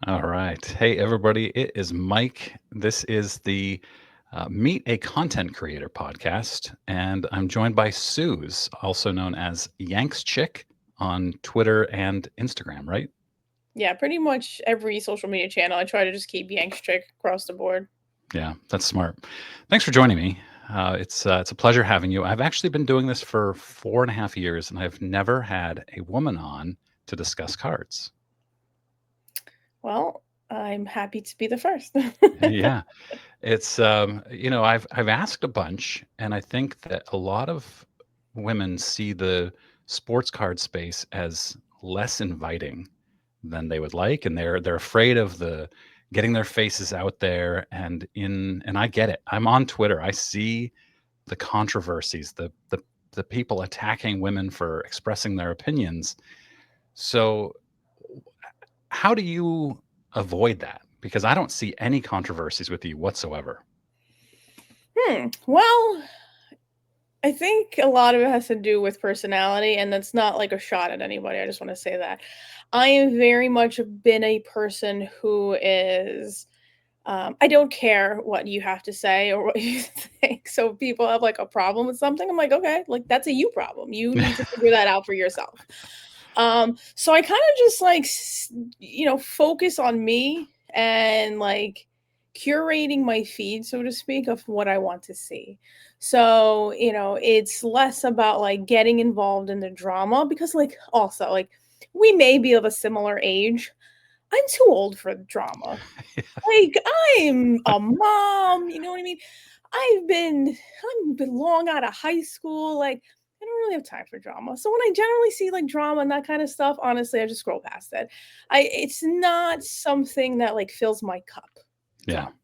All right. Hey, everybody. It is Mike. This is the Meet a Content Creator podcast. And I'm joined by Sooz, also known as Yanks Chick on Twitter and Instagram, right? Yeah, pretty much every social media channel. I try to just keep Yanks chick across the board. Yeah, that's smart. Thanks for joining me. It's a pleasure having you. I've actually been doing this for 4.5 years, and I've never had a woman on to discuss cards. Well, I'm happy to be the first. Yeah, I've asked a bunch, and I think that a lot of women see the sports card space as less inviting than they would like, and they're afraid of the getting their faces out there and I get it. I'm on Twitter. I see the controversies, the people attacking women for expressing their opinions. So how do you avoid that? Because I don't see any controversies with you whatsoever. Well, I think a lot of it has to do with personality, and that's not like a shot at anybody. I just want to say that I am very much been a person who is. I don't care what you have to say or what you think. So if people have like a problem with something, I'm like, okay, like that's a you problem. You need to figure that out for yourself. So I kind of just like focus on me and like curating my feed, so to speak, of what I want to see. So, it's less about like getting involved in the drama because like also like we may be of a similar age. I'm too old for the drama. Like, I'm a mom, you know what I mean? I've been long out of high school, like, I don't really have time for drama. So when I generally see, like, drama and that kind of stuff, honestly, I just scroll past it. It's not something that, like, fills my cup, Yeah. drama.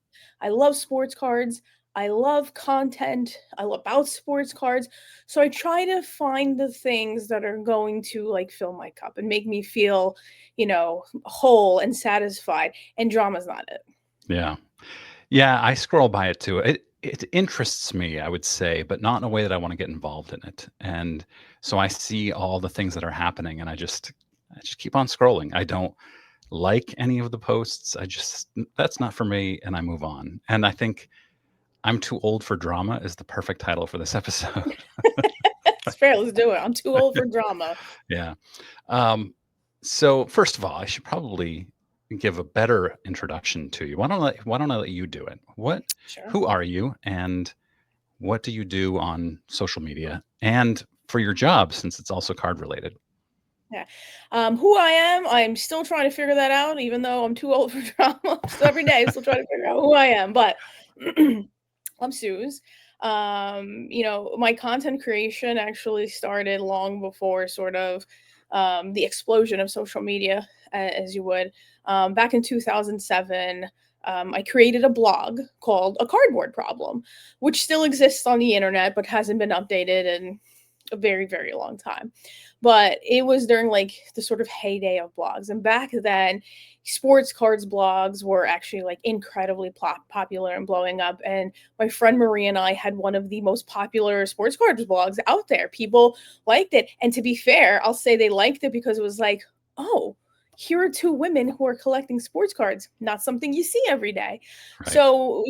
I love sports cards. I love content. I love about sports cards. So I try to find the things that are going to, like, fill my cup and make me feel, whole and satisfied, and drama's not it. Yeah. Yeah, I scroll by it too. It interests me, I would say, but not in a way that I want to get involved in it. And so I see all the things that are happening and I just keep on scrolling. I don't like any of the posts. That's not for me and I move on. And I think I'm too old for drama is the perfect title for this episode. It's fair, let's do it. I'm too old for drama. Yeah. Um, so first of all, I should probably give a better introduction to you. Why don't I let you do it? Sure. Who are you and what do you do on social media and for your job since it's also card related? Yeah. Who I am, I'm still trying to figure that out, even though I'm too old for drama. So every day, I'm still trying to figure out who I am. But I'm Suze. My content creation actually started long before sort of the explosion of social media, as you would. Back in 2007, I created a blog called A Cardboard Problem, which still exists on the internet but hasn't been updated in a very, very long time. But it was during like the sort of heyday of blogs. And back then, sports cards blogs were actually like incredibly popular and blowing up. And my friend Marie and I had one of the most popular sports cards blogs out there. People liked it. And to be fair, I'll say they liked it because it was like, oh, here are two women who are collecting sports cards, not something you see every day. Right. So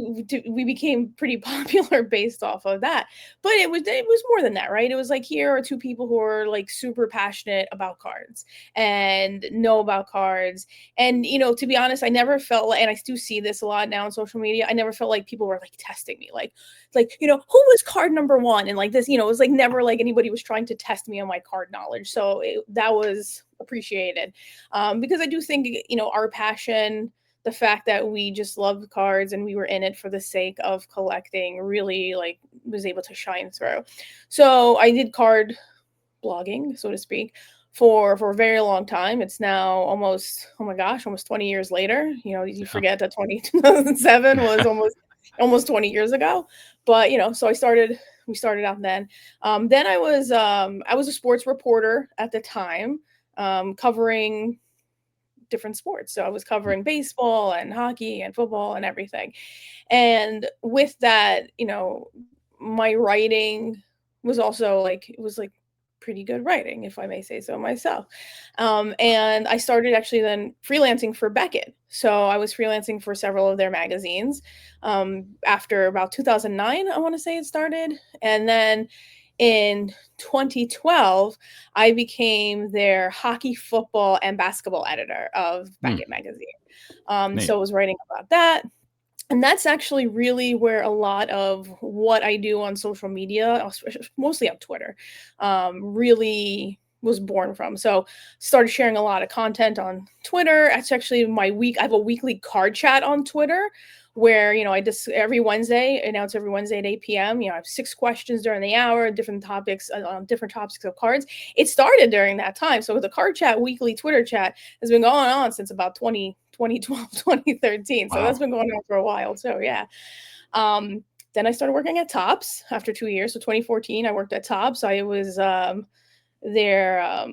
we became pretty popular based off of that. But it was more than that, right? It was like here are two people who are like super passionate about cards and know about cards. And to be honest, I never felt like, and I do see this a lot now on social media, I never felt like people were like testing me, like who was card number one, and like this, it was like never like anybody was trying to test me on my card knowledge. So that was appreciated, because I do think our passion, the fact that we just love cards and we were in it for the sake of collecting, really like was able to shine through. So I did card blogging, so to speak, for a very long time. It's now almost, oh my gosh, almost 20 years later. You forget that 2007 was almost 20 years ago. But so we started out then. Then I was a sports reporter at the time, covering different sports. So I was covering baseball and hockey and football and everything. And with that, my writing was also like, it was like pretty good writing, if I may say so myself. And I started actually then freelancing for Beckett. So I was freelancing for several of their magazines after about 2009, I want to say it started. And then in 2012, I became their hockey, football, and basketball editor of Hmm, Beckett magazine. So neat. I was writing about that. And that's actually really where a lot of what I do on social media, mostly on Twitter, really was born from. So started sharing a lot of content on Twitter. That's actually my week. I have a weekly card chat on Twitter where, I just every Wednesday, announce every Wednesday at 8 p.m. I have 6 questions during the hour, different topics on different topics of cards. It started during that time. So the card chat weekly Twitter chat has been going on since about 2012, 2013. So that's Wow. been going on for a while. So yeah. Um, then I started working at Tops after 2 years. So 2014, I worked at Tops. I was their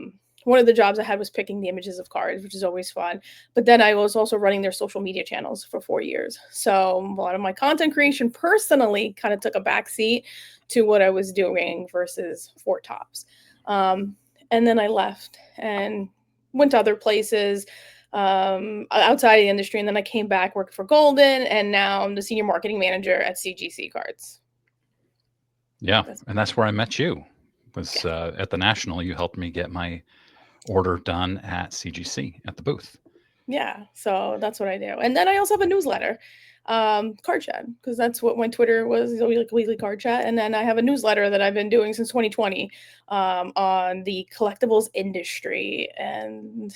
one of the jobs I had was picking the images of cards, which is always fun. But then I was also running their social media channels for 4 years. So a lot of my content creation personally kind of took a back seat to what I was doing versus for Tops. Um, and then I left and went to other places outside of the industry. And then I came back, worked for Golden, and now I'm the senior marketing manager at CGC Cards. Yeah, That's and that's where I met you. Was yeah. at the National. You helped me get my order done at CGC at the booth. Yeah, so that's what I do. And then I also have a newsletter, card chat, because that's what my Twitter was, like weekly card chat. And then I have a newsletter that I've been doing since 2020 on the collectibles industry and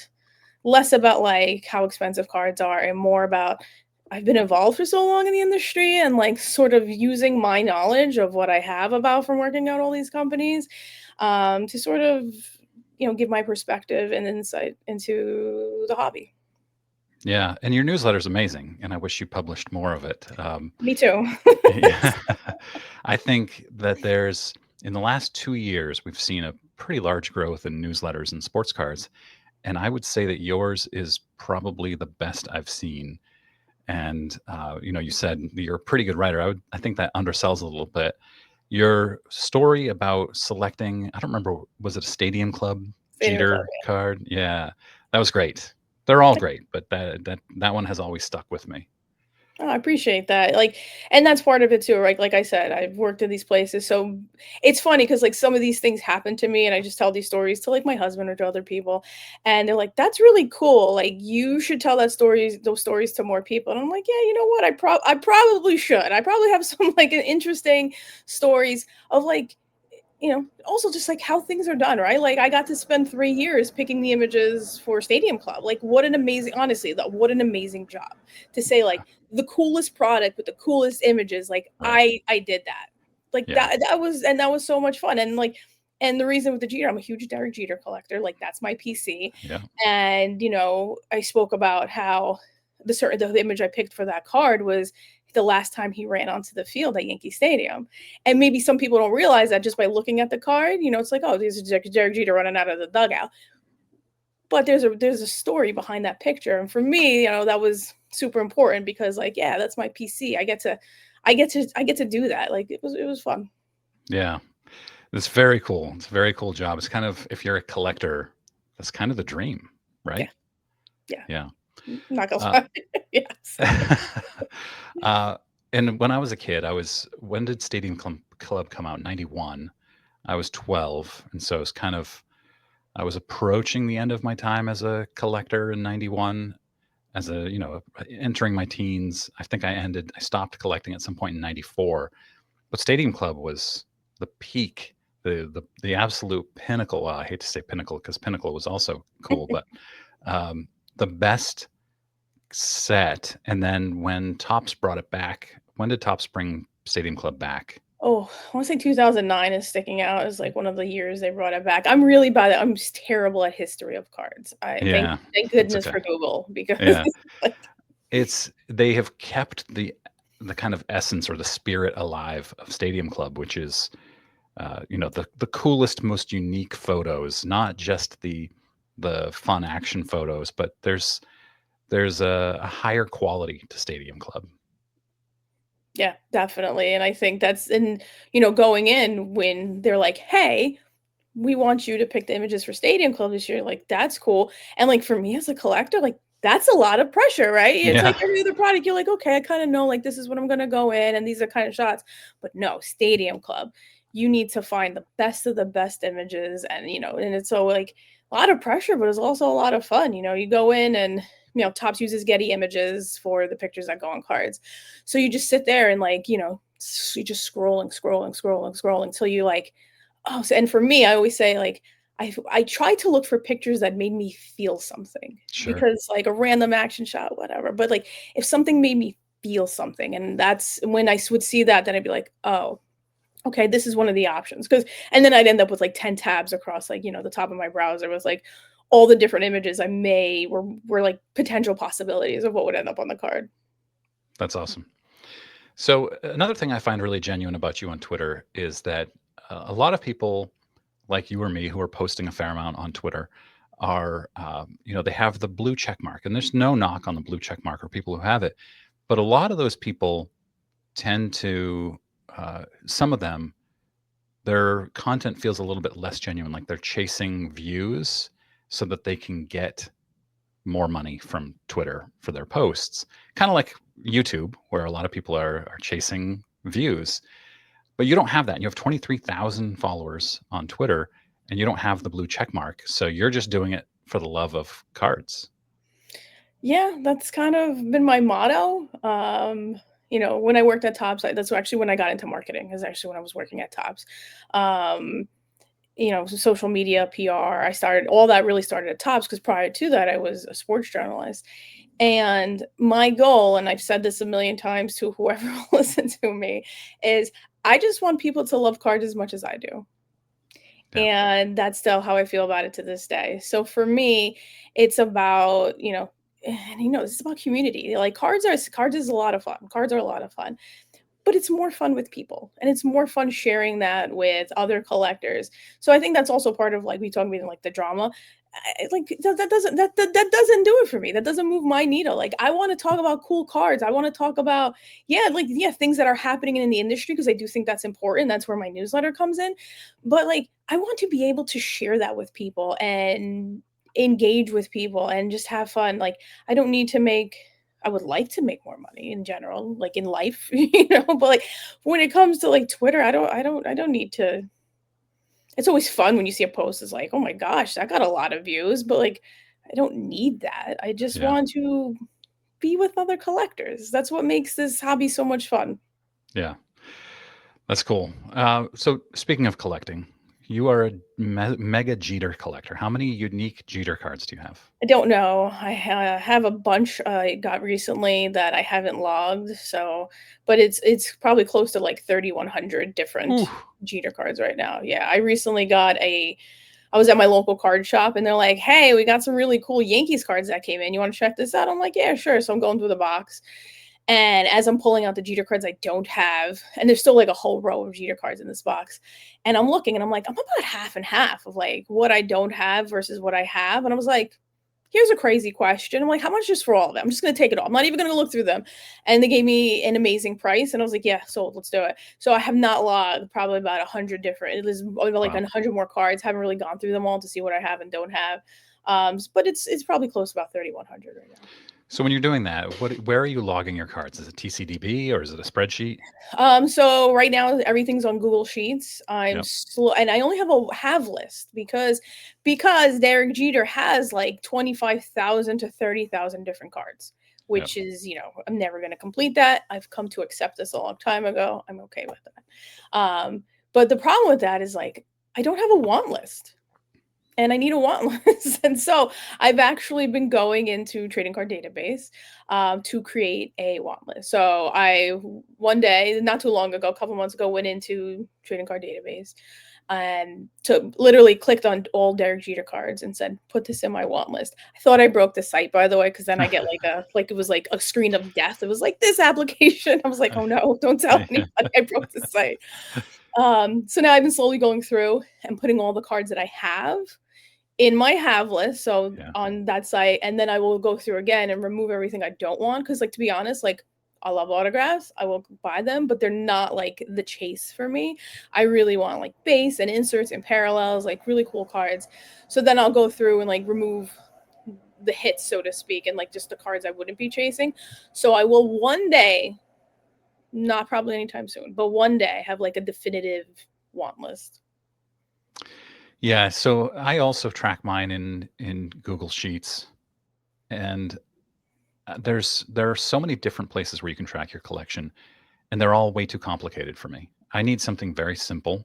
less about like how expensive cards are and more about I've been involved for so long in the industry and like sort of using my knowledge of what I have about from working out all these companies to sort of give my perspective and insight into the hobby. Yeah, and your newsletter is amazing, and I wish you published more of it. Me too. Yeah, I think that there's in the last 2 years we've seen a pretty large growth in newsletters and sports cards, and I would say that yours is probably the best I've seen. And you said you're a pretty good writer. I think that undersells a little bit. Your story about selecting, I don't remember, was it a Stadium Club Stadium Club. Jeter card? Yeah, that was great. They're all great, but that one has always stuck with me. Oh, I appreciate that. Like, and that's part of it too, right? Like I said, I've worked in these places. So it's funny because like some of these things happen to me and I just tell these stories to like my husband or to other people. And they're like, that's really cool. Like you should tell those stories to more people. And I'm like, yeah, you know what? I probably should. I probably have some like interesting stories of like also just like how things are done, right? Like I got to spend 3 years picking the images for Stadium Club. Like what an amazing, honestly, what an amazing job to say like the coolest product with the coolest images. Like Right. I did that. Like Yeah. that was so much fun. And like and the reason with the Jeter, I'm a huge Derek Jeter collector. Like that's my PC. Yeah. And I spoke about how the image I picked for that card was the last time he ran onto the field at Yankee Stadium. And maybe some people don't realize that just by looking at the card, it's like, oh, there's a Derek Jeter running out of the dugout. But there's a story behind that picture. And for me, that was super important because like, yeah, that's my PC. I get to do that. Like it was fun. Yeah. It's very cool. It's a very cool job. It's kind of, if you're a collector, that's kind of the dream, right? Yeah. Yeah. Yeah. Not gonna Uh, lie. Yes. uh, and when I was a kid, when did Club come out? 91. I was 12. And so it's kind of, I was approaching the end of my time as a collector in 91. As entering my teens. I stopped collecting at some point in 94. But Stadium Club was the peak, the absolute pinnacle. Well, I hate to say pinnacle because Pinnacle was also cool, but um, the best set. And then when Tops brought it back, when did Tops bring Stadium Club back? Oh, I want to say 2009 is sticking out as like one of the years they brought it back. I'm really bad at I'm just terrible at history of cards. I thank Yeah, thank that's goodness okay. for Google because Yeah, like they have kept the kind of essence or the spirit alive of Stadium Club, which is the coolest, most unique photos, not just the fun action photos, but there's a higher quality to Stadium Club. yeah, definitely. And I think that's going in when they're like, "Hey, we want you to pick the images for Stadium Club this year. Like, that's cool. And like for me as a collector, like that's a lot of pressure, right? It's Yeah, like every other product, you're like, okay, I kind of know like this is what I'm gonna go in, and these are kind of shots. But no, Stadium Club, you need to find the best of the best images, and and it's so like a lot of pressure, but it's also a lot of fun. You go in and Topps uses Getty images for the pictures that go on cards. So you just sit there and like, you just scrolling till you like, oh, so, and for me, I always say like I try to look for pictures that made me feel something, sure. because like a random action shot, whatever. But like if something made me feel something, and that's when I would see that, then I'd be like, oh, okay, this is one of the options. Because and then I'd end up with like 10 tabs across like the top of my browser with like all the different images I may were like potential possibilities of what would end up on the card. That's awesome. So another thing I find really genuine about you on Twitter is that a lot of people like you or me who are posting a fair amount on Twitter are, they have the blue check mark, and there's no knock on the blue check mark or people who have it, but a lot of those people tend to, some of them, their content feels a little bit less genuine, like they're chasing views so that they can get more money from Twitter for their posts, kind of like YouTube, where a lot of people are chasing views. But you don't have that. You have 23,000 followers on Twitter and you don't have the blue check mark. So you're just doing it for the love of cards. Yeah, that's kind of been my motto. When I worked at Tops, that's actually when I got into marketing. Is actually when I was working at Tops. Um, social media, PR. I started all that really started at Tops, because prior to that, I was a sports journalist. And my goal, and I've said this a million times to whoever will listen to me, is I just want people to love cards as much as I do. Yeah. And that's still how I feel about it to this day. So for me, it's about, and it's about community. Like cards is a lot of fun. Cards are a lot of fun. But it's more fun with people, and it's more fun sharing that with other collectors. So I think that's also part of like we talk about like the drama. Like that doesn't do it for me. That doesn't move my needle. Like I want to talk about cool cards. I want to talk about things that are happening in the industry, because I do think that's important. That's where my newsletter comes in. But like I want to be able to share that with people and engage with people and just have fun. Like I don't need to make I would like to make more money in general, like in life, but like when it comes to like Twitter, I don't need to. It's always fun when you see a post is like, oh my gosh, that got a lot of views, but like I don't need that. I just Yeah. want to be with other collectors. That's what makes this hobby so much fun. Yeah. That's cool. So speaking of collecting, you are a mega Jeter collector. How many unique Jeter cards do you have? I don't know. I have a bunch I got recently that I haven't logged. So, but it's probably close to like 3,100 Ooh. different Jeter cards right now. Yeah, I recently got a. I was at my local card shop and they're like, "Hey, we got some really cool Yankees cards that came in. You want to check this out?" I'm like, "Yeah, sure." So I'm going through the box, and as I'm pulling out the Jeter cards I don't have, and there's still like a whole row of Jeter cards in this box, and I'm looking and I'm like, I'm about half and half of like what I don't have versus what I have, and I was like, here's a crazy question. I'm like, how much is for all of them? I'm just gonna take it all. I'm not even gonna look through them. And they gave me an amazing price. And I was like, yeah, sold, let's do it. So I have not logged probably about 100 different, it was like Wow. 100 more cards. Haven't really gone through them all to see what I have and don't have. But it's probably close to about 3,100 right now. So when you're doing that, where are you logging your cards? Is it TCDB or is it a spreadsheet? So right now everything's on Google Sheets. I'm Yep. slow, and I only have a have list because Derek Jeter has like 25,000 to 30,000 different cards, Yep. which is I'm never going to complete that. I've come to accept this a long time ago. I'm okay with that. But the problem with that is like I don't have a want list, and I need a want list. And so I've actually been going into trading card database to create a want list. So I one day, not too long ago, a couple months ago, went into trading card database and to literally clicked on all Derek Jeter cards and said, "Put this in my want list." I thought I broke the site, by the way, because then I get like it was like a screen of death. It was like this application. I was like, "Oh no, don't tell anybody I broke the site." So now I've been slowly going through and putting all the cards that I have in my have list, so Yeah. on that site, and then I will go through again and remove everything I don't want. Because, like, to be honest, like, I love autographs. I will buy them, but they're not like the chase for me. I really want like base and inserts and parallels, like really cool cards. So then I'll go through and like remove the hits, so to speak, and like just the cards I wouldn't be chasing. So I will one day, not probably anytime soon, but one day have like a definitive want list. Yeah, so I also track mine in Google Sheets, and there are so many different places where you can track your collection, and they're all way too complicated for me. I need something very simple,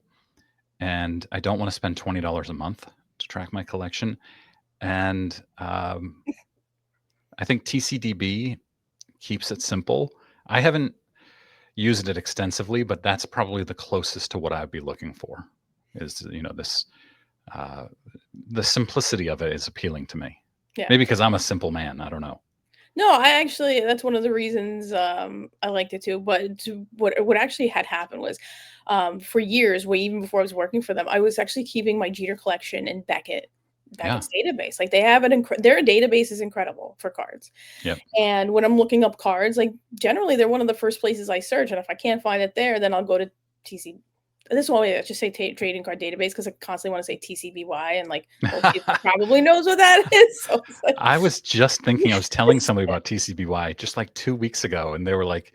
and I don't want to spend $20 a month to track my collection. And I think TCDB keeps it simple. I haven't used it extensively, but that's probably the closest to what I'd be looking for. Is this uh, the simplicity of it is appealing to me. Yeah. Maybe because I'm a simple man. I don't know. No, I actually that's one of the reasons I liked it too. But what actually had happened was, for years, way even before I was working for them, I was actually keeping my Jeter collection in Yeah. Beckett's database. Like they have it, their database is incredible for cards. Yep. And when I'm looking up cards, like generally they're one of the first places I search. And if I can't find it there, then I'll go to TC. This one, I just say trading card database because I constantly want to say TCBY, and like most people probably knows what that is. So it's like, I was just thinking, I was telling somebody about TCBY just like 2 weeks ago, and they were like,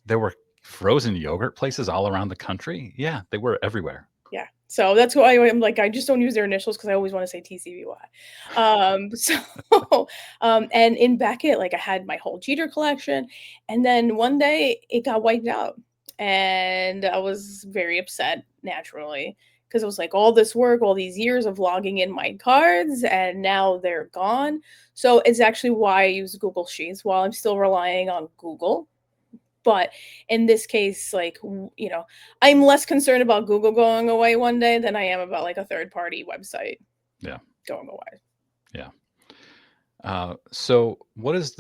there were frozen yogurt places all around the country. Yeah, they were everywhere. yeah. So that's why I'm like, I just don't use their initials because I always want to say TCBY. So, and in Beckett, like I had my whole Jeter collection, and then one day it got wiped out, and I was very upset naturally because it was like all this work, all these years of logging in my cards, and now they're gone. So it's actually why I use Google Sheets while I'm still relying on Google. But in this case, like, I'm less concerned about Google going away one day than I am about like a third party website Yeah. going away. Yeah. So what is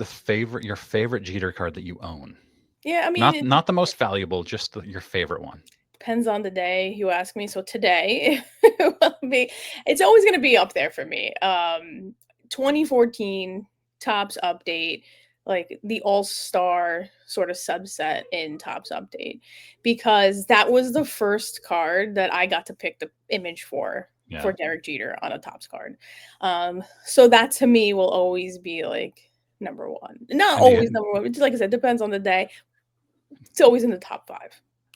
your favorite Jeter card that you own? Yeah, I mean, Not the most valuable, just your favorite one. depends on the day you ask me. So today it will be, it's always going to be up there for me. 2014 Tops Update, like the all-star sort of subset in Tops Update, because that was the first card that I got to pick the image for Yeah. Derek Jeter on a Tops card. So that to me will always be like number one. Not And always number one, but like I said, depends on the day. It's always in the top five.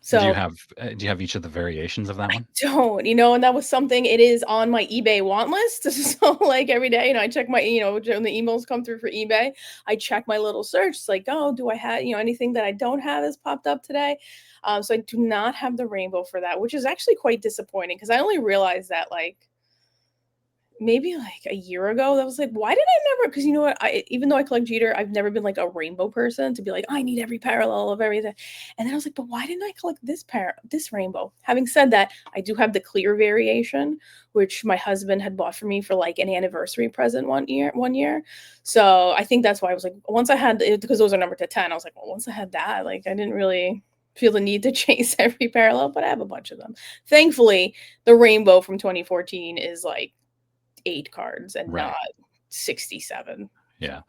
do you So have each of the variations of that one? don't, and that was something, it is on my eBay want list. So like every day, I check my, when the emails come through for eBay, I check my little search. It's like, oh, do I have, anything that I don't have has popped up today? So I do not have the rainbow for that, which is actually quite disappointing because I only realized that like maybe like a year ago. That was like, why did I never? Because you know what? Even though I collect Jeter, I've never been like a rainbow person to be like, I need every parallel of everything. And then I was like, but why didn't I collect this rainbow? Having said that, I do have the clear variation, which my husband had bought for me for like an anniversary present one year. So I think that's why I was like, once I had it, because those are numbered to 10, I was like, well, once I had that, like I didn't really feel the need to chase every parallel, but I have a bunch of them. Thankfully, the rainbow from 2014 is like 8 cards and Right. not 67. Yeah.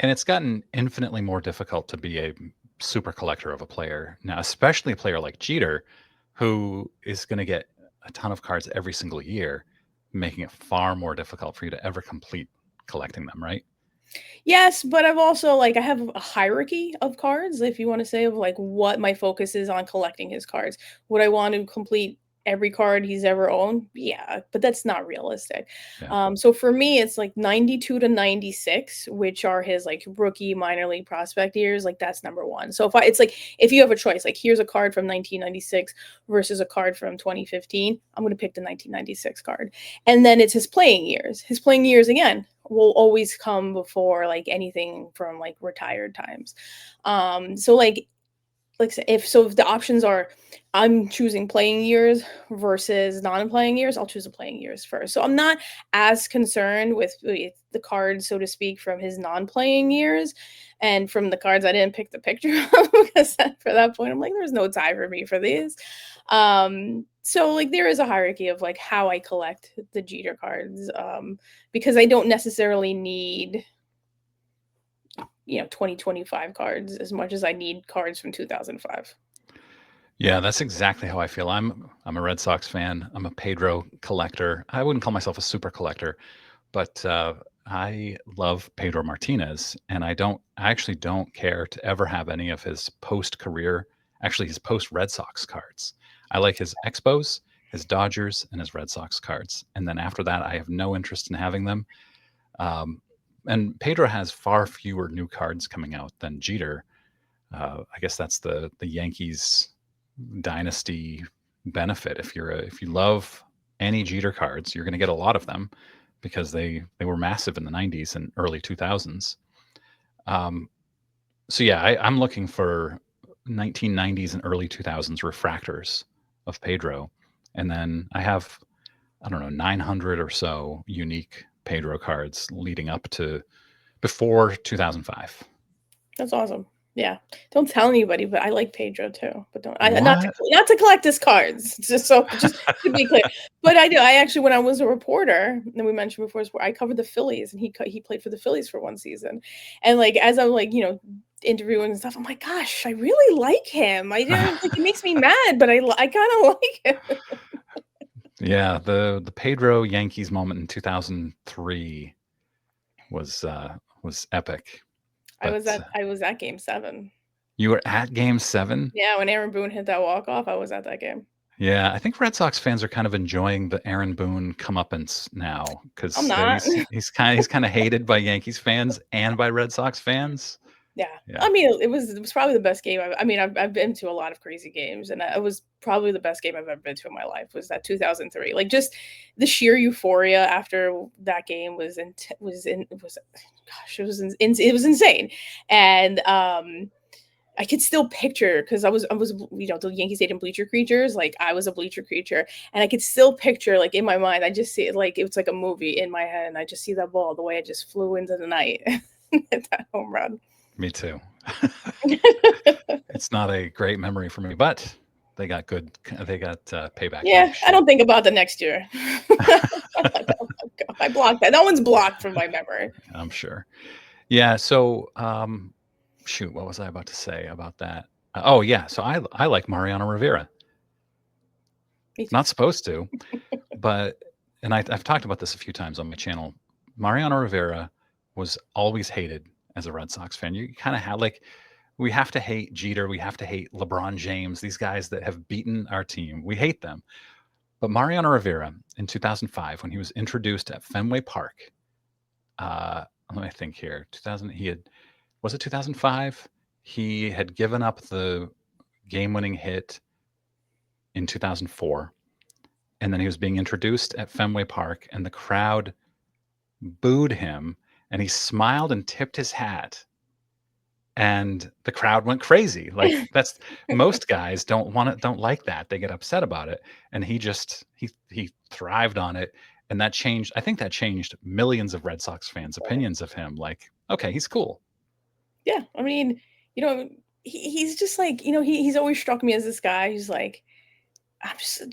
And it's gotten infinitely more difficult to be a super collector of a player now, especially a player like Jeter, who is going to get a ton of cards every single year, making it far more difficult for you to ever complete collecting them, right? Yes, but I've also like I have a hierarchy of cards, if you want to say, of like what my focus is on collecting his cards. Would I want to complete every card he's ever owned? Yeah, but that's not realistic. Yeah. So for me, it's like 92 to 96, which are his like rookie minor league prospect years. Like that's number one. So it's like if you have a choice, like here's a card from 1996 versus a card from 2015, I'm going to pick the 1996 card. And then it's his playing years. His playing years again will always come before like anything from like retired times. So like if the options are I'm choosing playing years versus non-playing years, I'll choose the playing years first. So I'm not as concerned with the cards, so to speak, from his non-playing years and from the cards I didn't pick the picture of because for that point I'm like, there's no tie for me for these. So like there is a hierarchy of like how I collect the Jeter cards, because I don't necessarily need 2025 cards as much as I need cards from 2005. Yeah, that's exactly how I feel. I'm a Red Sox fan. I'm a Pedro collector. I wouldn't call myself a super collector, but I love Pedro Martinez, and I actually don't care to ever have any of his post career, actually his post Red Sox cards. I like his Expos, his Dodgers, and his Red Sox cards, and then after that, I have no interest in having them. Um, and Pedro has far fewer new cards coming out than Jeter. I guess that's the Yankees dynasty benefit. If you love any Jeter cards, you're going to get a lot of them because they were massive in the 90s and early 2000s. Um, so yeah, I'm looking for 1990s and early 2000s refractors of Pedro, and then I don't know 900 or so unique Pedro cards leading up to before 2005. That's awesome. Yeah. Don't tell anybody, but I like Pedro too. But don't What? not to collect his cards. Just to be clear. But I do. I actually, when I was a reporter, and we mentioned before, I covered the Phillies, and he played for the Phillies for one season. And like as I'm like interviewing and stuff, I'm like, gosh, I really like him. I don't like it makes me mad, but I kind of like him. Yeah, the Pedro Yankees moment in 2003 was epic. But I was at game 7. you were at Game 7? Yeah, when Aaron Boone hit that walk off, I was at that game. Yeah, I think Red Sox fans are kind of enjoying the Aaron Boone comeuppance now I'm because not. he's kinda hated by Yankees fans and by Red Sox fans. Yeah. Yeah. I mean, it was probably the best game I mean, I've been to a lot of crazy games, and it was probably the best game I've ever been to in my life was that 2003. Like, just the sheer euphoria after that game was gosh, it was insane. And, I could still picture because I was the Yankee Stadium bleacher creatures. Like I was a bleacher creature, and I could still picture like in my mind. I just see it like it was like a movie in my head, and I just see that ball the way it just flew into the night. That home run. Me too. It's not a great memory for me, but they got, payback Yeah, next I year. don't think about the next year. I blocked that. That one's blocked from my memory. I'm sure. Yeah, so, shoot, what was I about to say about that? Oh, yeah, so I like Mariano Rivera. Me too. Not supposed to, but I've talked about this a few times on my channel. Mariano Rivera was always hated as a Red Sox fan. You kinda had, like we have to hate Jeter, we have to hate LeBron James, these guys that have beaten our team. We hate them. But Mariano Rivera in 2005, when he was introduced at Fenway Park, let me think here. 2000, he had was it 2005? He had given up the game-winning hit in 2004, and then he was being introduced at Fenway Park, and the crowd booed him, and he smiled and tipped his hat, and the crowd went crazy. Like that's most guys don't like that. They get upset about it, and he thrived on it, and that changed. I think that changed millions of Red Sox fans' opinions of him. Like, okay, he's cool. Yeah, I mean, you know, he's just like, he's always struck me as this guy who's like,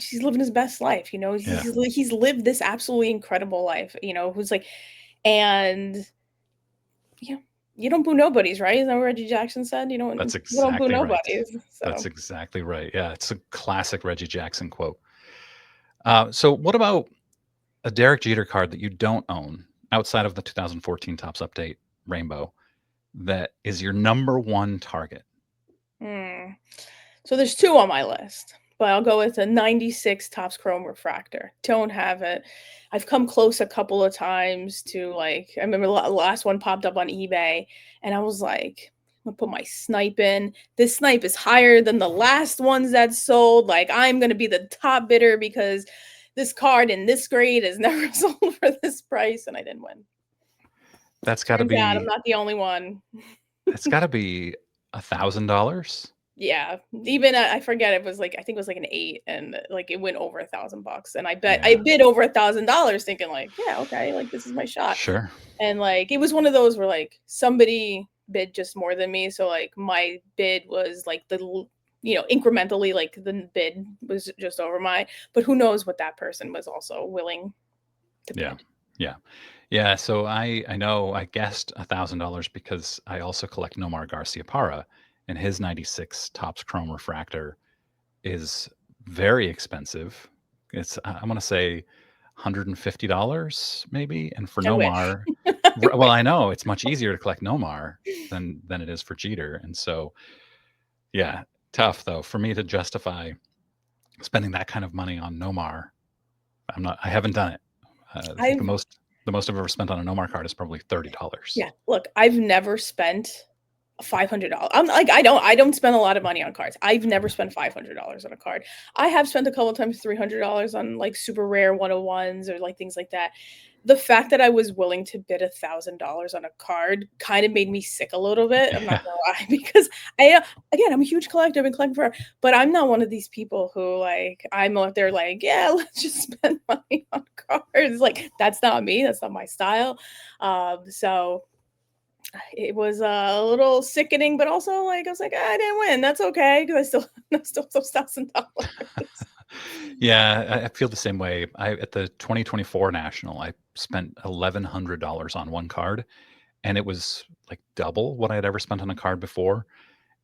he's living his best life, Yeah, he's lived this absolutely incredible life, who's like, and you know, you don't boo nobodies, right? Isn't that what Reggie Jackson said? that's You don't boo exactly right. nobodies. That's So exactly right. Yeah, it's a classic Reggie Jackson quote. So, what about a Derek Jeter card that you don't own outside of the 2014 Topps Update Rainbow that is your number one target? hmm. So there's two on my list, but I'll go with a 96 Topps Chrome Refractor. Don't have it. I've come close a couple of times to like, I remember the last one popped up on eBay, and I was like, I'm gonna put my snipe in. This snipe is higher than the last ones that sold. Like, I'm gonna be the top bidder because this card in this grade has never sold for this price, and I didn't win. That's got to Turns out I'm be not the only one. it's got to be $1,000. Yeah, even I forget it was like I think it was like an 8 and like it went over $1,000 and I Yeah, bid over $1,000 thinking like, yeah, okay, like this is my shot. sure. And like it was one of those where like somebody bid just more than me, so like my bid was like incrementally like the bid was just over my, but who knows what that person was also willing to Yeah. bid. Yeah. Yeah, so I know I guessed $1,000 because I also collect Nomar Garcia Parra, and his 96 Topps Chrome Refractor is very expensive. It's I wanna say $150 maybe, and for I wish. Nomar I well, wish. I know it's much easier to collect Nomar than it is for Jeter, and so, yeah, tough though for me to justify spending that kind of money on Nomar. I haven't done it. I think I've the most I've ever spent on a Nomar card is probably $30. Yeah, look, I've never spent $500. I'm like, I don't spend a lot of money on cards. I've never spent $500 on a card. I have spent a couple of times $300 on like super rare 101s or like things like that. The fact that I was willing to bid $1,000 on a card kind of made me sick a little bit. I'm not Yeah. gonna lie, because again, I'm a huge collector. I've been collecting for, but I'm not one of these people who like I'm out there like, yeah, let's just spend money on cards. Like that's not me. That's not my style. So it was a little sickening, but also like I was like, I didn't win. That's okay because I still I still have those $1,000. Yeah, I feel the same way. I at the 2024 National, I spent $1,100 on one card, and it was, like, double what I had ever spent on a card before,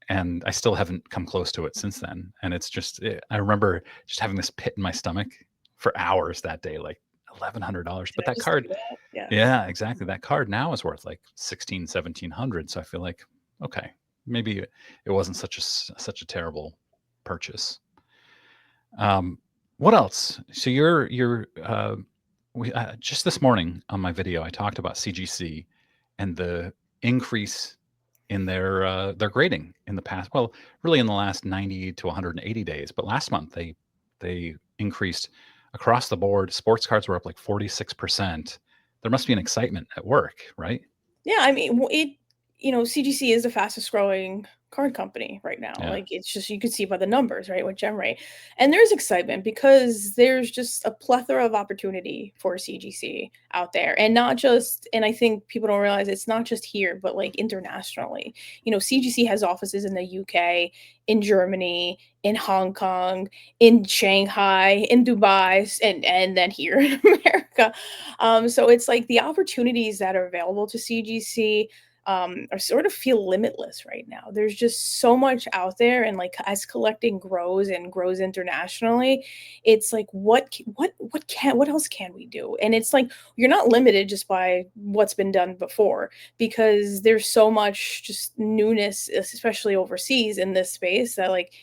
and I still haven't come close to it since then, and it's just I remember just having this pit in my stomach for hours that day, like, $1,100, Did but I that just do card that? Yeah. yeah, exactly, that card now is worth, like, 1,700, so I feel like, okay, maybe it wasn't such a terrible purchase. Um, what else? So we just this morning on my video, I talked about CGC and the increase in their grading in the past. Well, really in the last 90 to 180 days, but last month they increased across the board. Sports cards were up like 46%. There must be an excitement at work, right? Yeah, I mean, CGC is the fastest growing card company right now. Yeah. Like it's just you can see by the numbers, right, with GemRate. And there's excitement because there's just a plethora of opportunity for CGC out there. And not just and I think people don't realize it's not just here, but like internationally. CGC has offices in the UK, in Germany, in Hong Kong, in Shanghai, in Dubai, and then here in America. So it's like the opportunities that are available to CGC are sort of feel limitless right now. There's just so much out there, and like as collecting grows and grows internationally, it's like what else can we do? And it's like you're not limited just by what's been done before because there's so much just newness, especially overseas in this space that like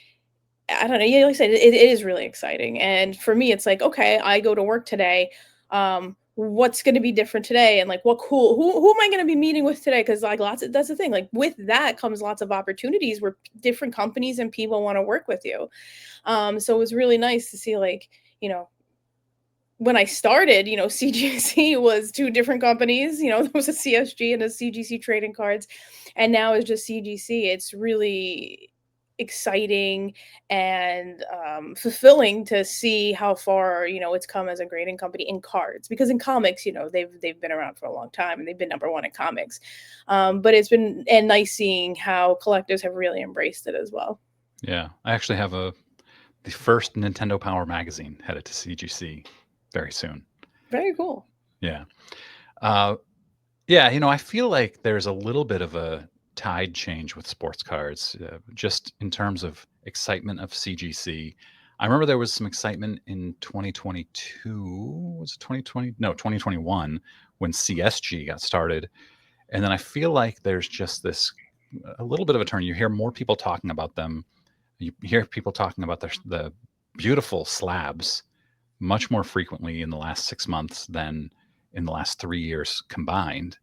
I don't know. Yeah, like I said, it is really exciting. And for me, it's like, okay, I go to work today. What's going to be different today? And like, what cool? Who am I going to be meeting with today? Because like, that's the thing. Like with that comes lots of opportunities where different companies and people want to work with you. So it was really nice to see, like, when I started, CGC was two different companies. There was a CSG and a CGC trading cards, and now it's just CGC. It's really exciting and fulfilling to see how far it's come as a grading company in cards. Because in comics, they've been around for a long time and they've been number one in comics. But it's been and nice seeing how collectors have really embraced it as well. Yeah. I actually have the first Nintendo Power magazine headed to CGC very soon. Very cool. Yeah. Uh, yeah, I feel like there's a little bit of a tide change with sports cards, just in terms of excitement of CGC. I remember there was some excitement in 2022. Was it 2020? No, 2021 when CSG got started. And then I feel like there's just a little bit of a turn. You hear more people talking about them. You hear people talking about the beautiful slabs much more frequently in the last 6 months than in the last 3 years combined.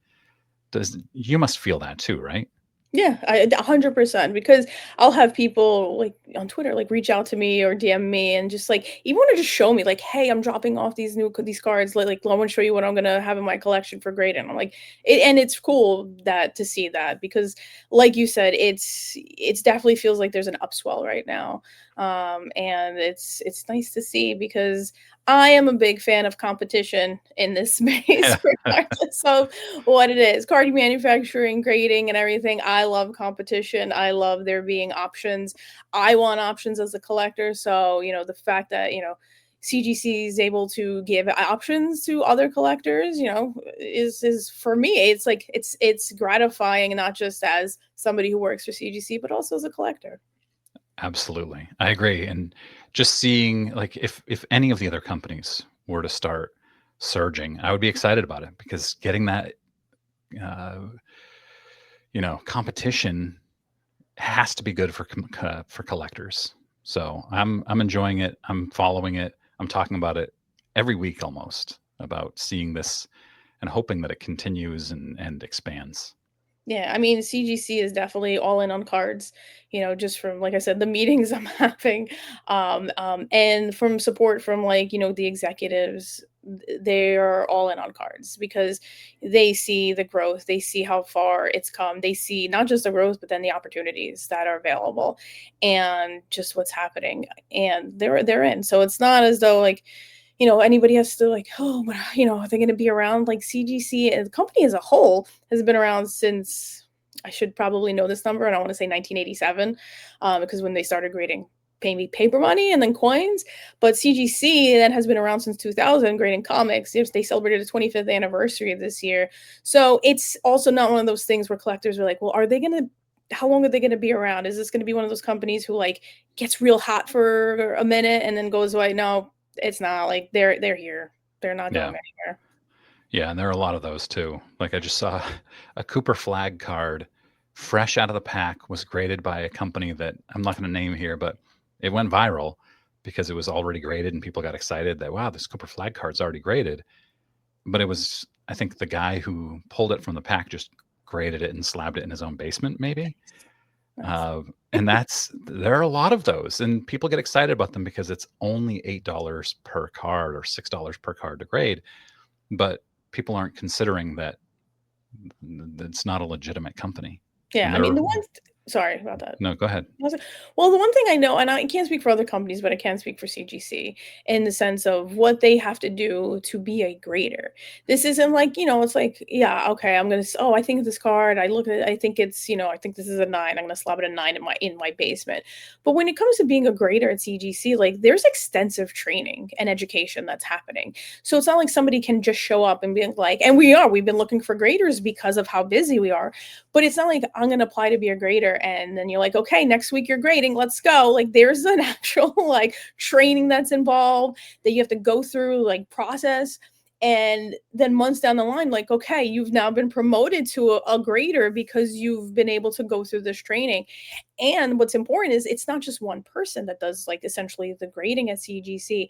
You must feel that too, right? Yeah, 100% because I'll have people like on Twitter like reach out to me or DM me and just like even want to just show me like, hey, I'm dropping off these cards. Like I want to show you what I'm gonna have in my collection for grading. I'm like, and it's cool that to see that because, like you said, it's definitely feels like there's an upswell right now, and it's nice to see because I am a big fan of competition in this space, regardless of what it is. Card manufacturing, grading, and everything. I love competition. I love there being options. I want options as a collector. So, the fact that, CGC is able to give options to other collectors, is for me, it's like it's gratifying, not just as somebody who works for CGC, but also as a collector. Absolutely. I agree. And just seeing like if any of the other companies were to start surging, I would be excited about it because getting that uh, competition has to be good for collectors. So I'm enjoying it. I'm following it. I'm talking about it every week almost about seeing this and hoping that it continues and expands. Yeah, I mean, CGC is definitely all in on cards, just from, like I said, the meetings I'm having, and from support from, like, the executives. They are all in on cards because they see the growth, they see how far it's come, they see not just the growth, but then the opportunities that are available and just what's happening, and they're in. So it's not as though, like, anybody has to, like, oh, but, are they going to be around? Like, CGC and the company as a whole has been around since, I should probably know this number, and I want to say 1987, because when they started grading pay me paper money and then coins. But CGC then has been around since 2000, grading comics. Yes, they celebrated the 25th anniversary this year. So it's also not one of those things where collectors are like, well, are they going to, how long are they going to be around? Is this going to be one of those companies who, like, gets real hot for a minute and then goes away? No, it's not. Like, they're here. They're not going Yeah. anywhere. Yeah, and there are a lot of those too. Like I just saw a Cooper flag card fresh out of the pack was graded by a company that I'm not going to name here, but it went viral because it was already graded and people got excited that wow, this Cooper flag card's already graded. But it was I think the guy who pulled it from the pack just graded it and slabbed it in his own basement maybe. Nice. Uh, and there are a lot of those and people get excited about them because it's only $8 per card or $6 per card to grade, but people aren't considering that it's not a legitimate company. Yeah, And I mean, they're the one sorry about that. no, go ahead. Was it well, the one thing I know, and I can't speak for other companies, but I can speak for CGC in the sense of what they have to do to be a grader. This isn't like, it's like, yeah, okay, I'm gonna, oh, I think this card, I look at it, I think it's, I think this is a nine. I'm gonna slap it a nine in my basement. But when it comes to being a grader at CGC, like, there's extensive training and education that's happening. So it's not like somebody can just show up and be like, and we've been looking for graders because of how busy we are. But it's not like I'm gonna apply to be a grader and then you're like, okay, next week you're grading, let's go. Like, there's an actual, like, training that's involved that you have to go through, like, process. And then months down the line, like, okay, you've now been promoted to a grader because you've been able to go through this training. And what's important is it's not just one person that does, like, essentially the grading at CGC.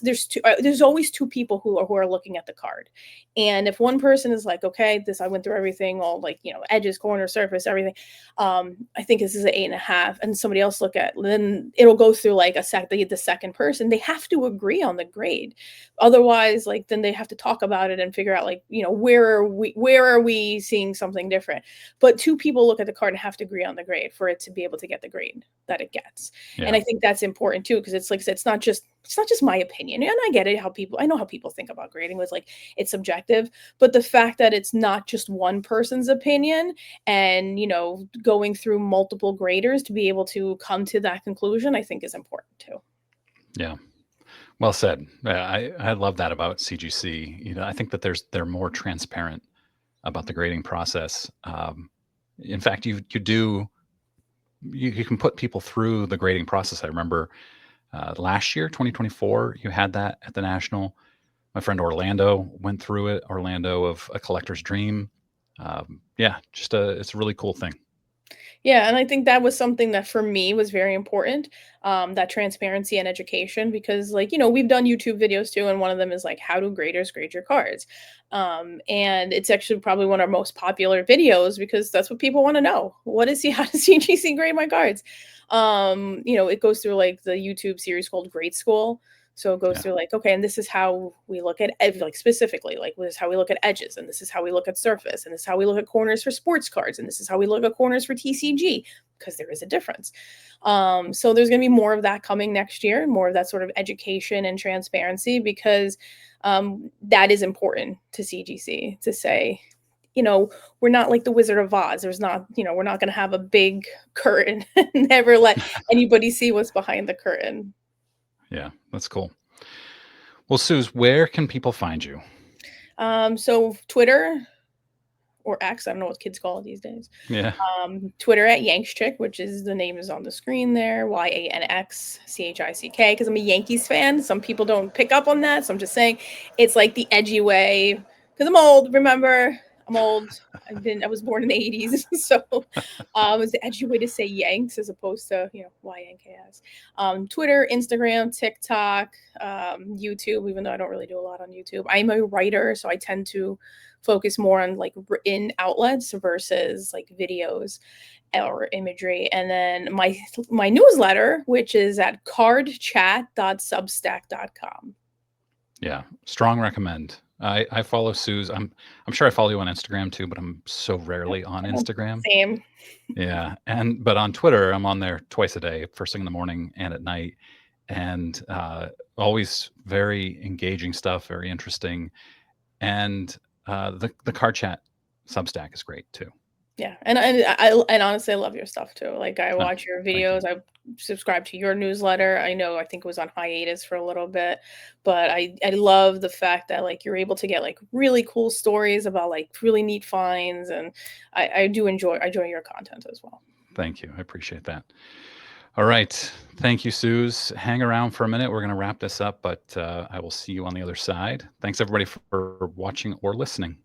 There's always two people who are looking at the card. And if one person is like, okay, this, I went through everything, all, like, edges, corner, surface, everything. I think this is an 8.5, and somebody else look at, then it'll go through, like, the second person. They have to agree on the grade. Otherwise, like, then they have to talk about it and figure out, like, where are we seeing something different. But two people look at the card and have to agree on the grade for it to be able to get the grade that it gets. And Yeah. I think that's important too, because it's like, it's not just my opinion. And I get it, I know how people think about grading was like, it's subjective. But the fact that it's not just one person's opinion, and, going through multiple graders to be able to come to that conclusion, I think is important too. Yeah. Well said. I love that about CGC. I think that they're more transparent about the grading process. In fact, you can put people through the grading process. I remember last year, 2024, you had that at the National. My friend Orlando went through it. Orlando of A Collector's Dream. Yeah, it's a really cool thing. Yeah, and I think that was something that for me was very important, that transparency and education, because, like, we've done YouTube videos too, and one of them is like, how do graders grade your cards? And it's actually probably one of our most popular videos because that's what people want to know. What is he? How does CGC grade my cards? It goes through, like, the YouTube series called Grade School. So it goes Yeah, through, like, okay, and this is how we look at like, specifically, like, this is how we look at edges, and this is how we look at surface, and this is how we look at corners for sports cards, and this is how we look at corners for TCG, because there is a difference. So there's going to be more of that coming next year, more of that sort of education and transparency, because that is important to CGC to say, we're not like the Wizard of Oz. There's not, we're not going to have a big curtain and never let anybody see what's behind the curtain. yeah, that's cool. Well, Suze, where can people find you? So Twitter or X, I don't know what kids call it these days. Yeah. Twitter at Yanks which is the name is on the screen there, YANXCHICK, because I'm a Yankees fan. Some people don't pick up on that, so I'm just saying it's like the edgy way. Because I'm old, remember? I'm old. I was born in the 80s, so it's the edgy way to say Yanks as opposed to YNKS. Twitter, Instagram, TikTok, YouTube. Even though I don't really do a lot on YouTube, I'm a writer, so I tend to focus more on like written outlets versus like videos or imagery. And then my newsletter, which is at cardchat.substack.com. Yeah. Strong recommend. I follow Suze. I'm sure I follow you on Instagram too, but I'm so rarely on Instagram. Same. Yeah. But on Twitter, I'm on there twice a day, first thing in the morning and at night. And always very engaging stuff, very interesting. And the card chat Substack is great too. Yeah, and honestly, I love your stuff too. Like I Oh, watch your thank you. videos. I subscribe to your newsletter. I think it was on hiatus for a little bit, but I love the fact that like you're able to get like really cool stories about like really neat finds, and I enjoy your content as well. Thank you. I appreciate that. All right. Thank you, Suze. Hang around for a minute. We're going to wrap this up, but I will see you on the other side. Thanks, everybody, for watching or listening.